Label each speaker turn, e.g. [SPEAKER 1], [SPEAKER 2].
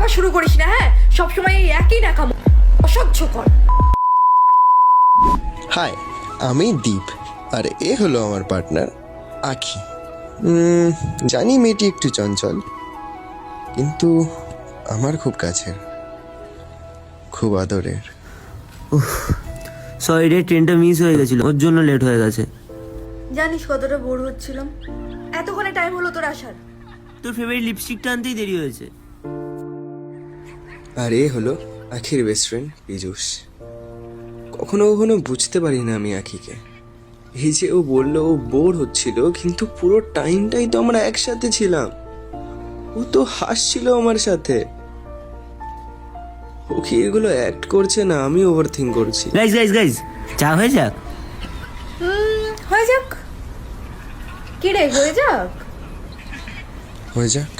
[SPEAKER 1] আবার শুরু করিস না, হ্যাঁ? সবসময় এই একই ন্যাকামো, অসহ্যকর।
[SPEAKER 2] হাই, আমি দীপ, আর এ হলো আমার পার্টনার আখি। জানি মেয়েটি একটু চঞ্চল, কিন্তু আমার খুব কাছের, খুব আদরের।
[SPEAKER 3] সরি রে, ট্রেনটা মিস হয়ে গেছিল, ওর জন্য লেট হয়ে গেছে।
[SPEAKER 1] জানিস কতটা বোর হচ্ছিলাম, এতক্ষণে টাইম হলো তোর আসার।
[SPEAKER 3] তোর ফেভারিট লিপস্টিকটা আনতেই দেরি হয়েছে।
[SPEAKER 2] আর এ হলো আখির বেস্ট ফ্রেন্ড পীযূষ। কখনো কখনো বুঝতে পারি না আমি আখিকে। এই যে ও বললো ও বোর হচ্ছিল, কিন্তু পুরো টাইমটাই তো আমরা একসাথে ছিলাম। ও তো হাসছিল আমার সাথে। ও কি এগুলো অ্যাক্ট করছে না আমি ওভার থিঙ্ক করছি?
[SPEAKER 3] গাইজ গাইজ গাইজ, চা হয়ে যাক।
[SPEAKER 1] হয়ে যাক। কি রে, হয়ে যাক?
[SPEAKER 2] হয়ে যাক।